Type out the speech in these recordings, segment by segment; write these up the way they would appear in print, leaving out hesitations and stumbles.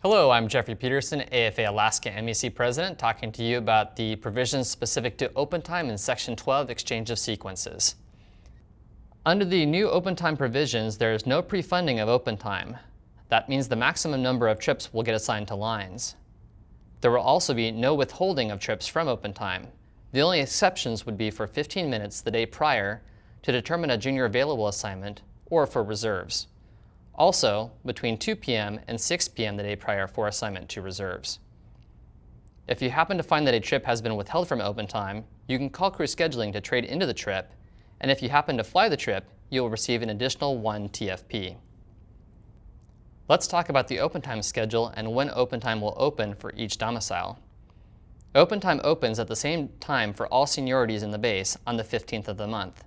Hello, I'm Jeffrey Peterson, AFA Alaska MEC President, talking to you about the provisions specific to open time in Section 12, Exchange of Sequences. Under the new open time provisions, there is no pre-funding of open time. That means the maximum number of trips will get assigned to lines. There will also be no withholding of trips from open time. The only exceptions would be for 15 minutes the day prior to determine a junior available assignment or for reserves. Also, between 2 p.m. and 6 p.m. the day prior for assignment to reserves. If you happen to find that a trip has been withheld from open time, you can call crew scheduling to trade into the trip, and if you happen to fly the trip, you will receive an additional 1 TFP. Let's talk about the open time schedule and when open time will open for each domicile. Open time opens at the same time for all seniorities in the base on the 15th of the month.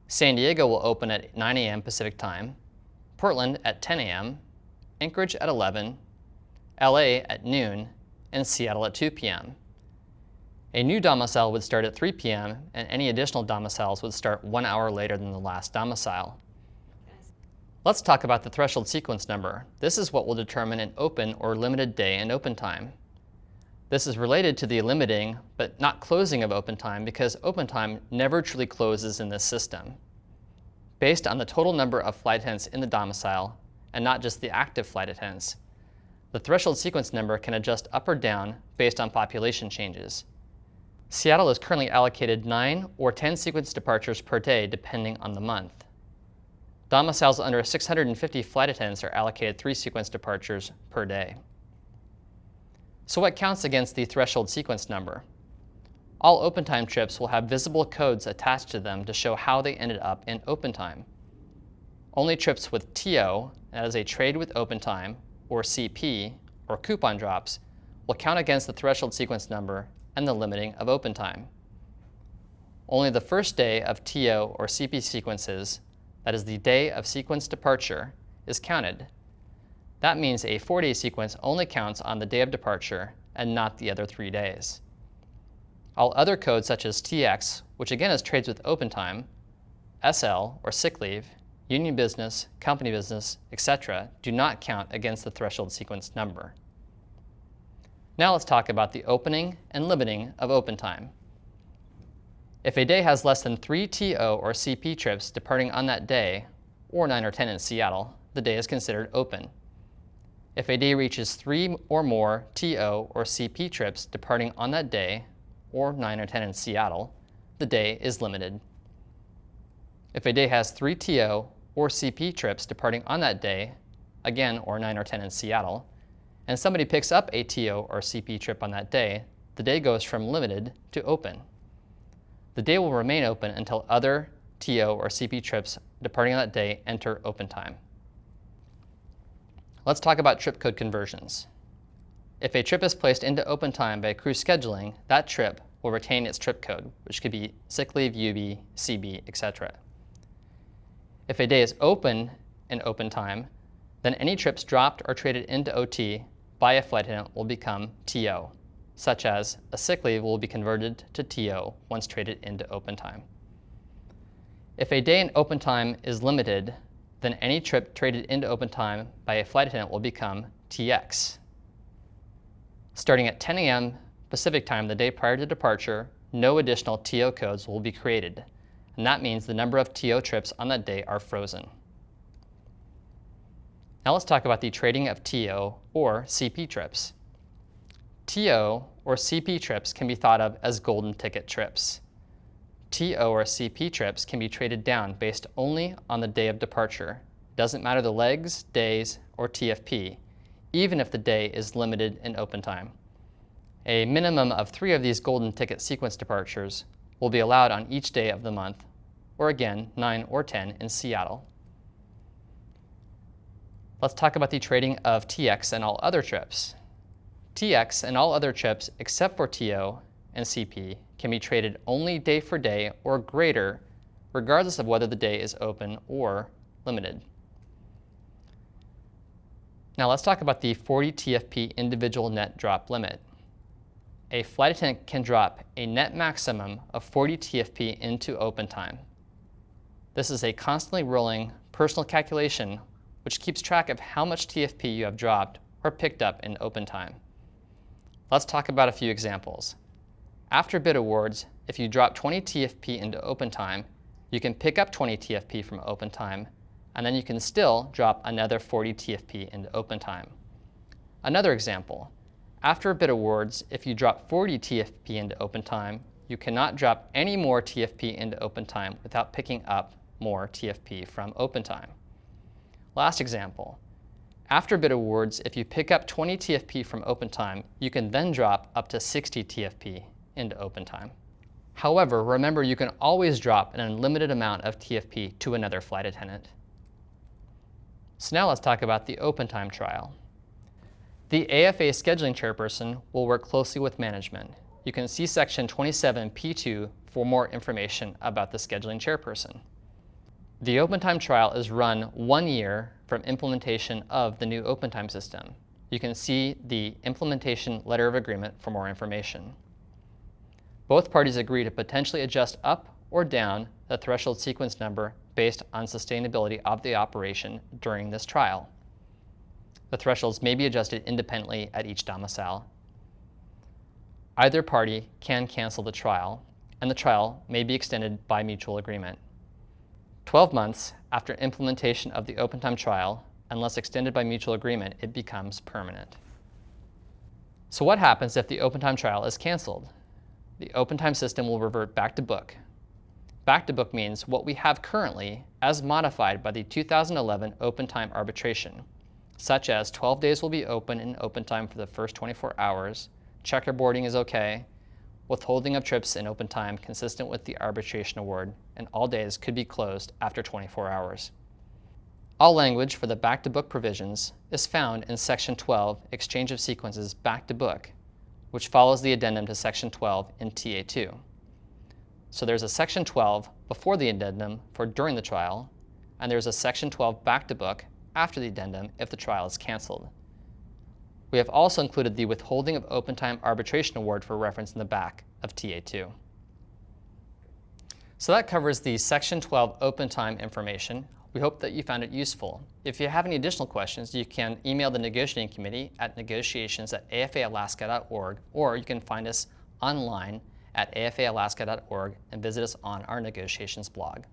San Diego will open at 9 a.m. Pacific time, Portland at 10 a.m., Anchorage at 11, LA at noon, and Seattle at 2 p.m. A new domicile would start at 3 p.m., and any additional domiciles would start 1 hour later than the last domicile. Let's talk about the threshold sequence number. This is what will determine an open or limited day in open time. This is related to the limiting, but not closing of open time because open time never truly closes in this system. Based on the total number of flight attendants in the domicile, and not just the active flight attendants, the threshold sequence number can adjust up or down based on population changes. Seattle is currently allocated 9 or 10 sequence departures per day depending on the month. Domiciles under 650 flight attendants are allocated 3 sequence departures per day. So what counts against the threshold sequence number? All open time trips will have visible codes attached to them to show how they ended up in open time. Only trips with TO, that is a trade with open time, or CP, or coupon drops, will count against the threshold sequence number and the limiting of open time. Only the first day of TO or CP sequences, that is the day of sequence departure, is counted. That means a 4-day sequence only counts on the day of departure and not the other 3 days. All other codes such as TX, which again is trades with open time, SL or sick leave, union business, company business, etc., do not count against the threshold sequence number. Now let's talk about the opening and limiting of open time. If a day has less than 3 TO or CP trips departing on that day, or 9 or 10 in Seattle, the day is considered open. If a day reaches 3 or more TO or CP trips departing on that day, or 9 or 10 in Seattle, the day is limited. If a day has 3 TO or CP trips departing on that day, again, or 9 or 10 in Seattle, and somebody picks up a TO or CP trip on that day, the day goes from limited to open. The day will remain open until other TO or CP trips departing on that day enter open time. Let's talk about trip code conversions. If a trip is placed into open time by crew scheduling, that trip will retain its trip code, which could be sick leave, UB, CB, etc. If a day is open in open time, then any trips dropped or traded into OT by a flight attendant will become TO, such as a sick leave will be converted to TO once traded into open time. If a day in open time is limited, then any trip traded into open time by a flight attendant will become TX. Starting at 10 a.m. Pacific time the day prior to departure, no additional TO codes will be created, and that means the number of TO trips on that day are frozen. Now let's talk about the trading of TO or CP trips. TO or CP trips can be thought of as golden ticket trips. TO or CP trips can be traded down based only on the day of departure. Doesn't matter the legs, days, or TFP, even if the day is limited in open time. A minimum of 3 of these golden ticket sequence departures will be allowed on each day of the month, or again, 9 or 10 in Seattle. Let's talk about the trading of TX and all other trips. TX and all other trips except for TO and CP can be traded only day for day or greater, regardless of whether the day is open or limited. Now let's talk about the 40 TFP individual net drop limit. A flight attendant can drop a net maximum of 40 TFP into open time. This is a constantly rolling personal calculation which keeps track of how much TFP you have dropped or picked up in open time. Let's talk about a few examples. After bid awards, if you drop 20 TFP into open time, you can pick up 20 TFP from open time, and then you can still drop another 40 TFP into open time. Another example, after bid awards, if you drop 40 TFP into open time, you cannot drop any more TFP into open time without picking up more TFP from open time. Last example, after bid awards, if you pick up 20 TFP from open time, you can then drop up to 60 TFP into open time. However, remember you can always drop an unlimited amount of TFP to another flight attendant. So now let's talk about the open time trial. The AFA scheduling chairperson will work closely with management. You can see section 27P2 for more information about the scheduling chairperson. The open time trial is run 1 year from implementation of the new open time system. You can see the implementation letter of agreement for more information. Both parties agree to potentially adjust up or down the threshold sequence number based on sustainability of the operation during this trial. The thresholds may be adjusted independently at each domicile. Either party can cancel the trial, and the trial may be extended by mutual agreement. 12 months after implementation of the open time trial, unless extended by mutual agreement, it becomes permanent. So what happens if the open time trial is canceled? The open time system will revert back to book. Back to book means what we have currently as modified by the 2011 open time arbitration, such as 12 days will be open in open time for the first 24 hours, checkerboarding is okay, withholding of trips in open time consistent with the arbitration award, and all days could be closed after 24 hours. All language for the back to book provisions is found in Section 12, Exchange of Sequences Back to Book, which follows the addendum to Section 12 in TA2. So there's a Section 12 before the addendum for during the trial, and there's a Section 12 back to book after the addendum if the trial is canceled. We have also included the withholding of open time arbitration award for reference in the back of TA2. So that covers the Section 12 open time information. We hope that you found it useful. If you have any additional questions, you can email the negotiating committee at negotiations@afaalaska.org, or you can find us online at afaalaska.org and visit us on our negotiations blog.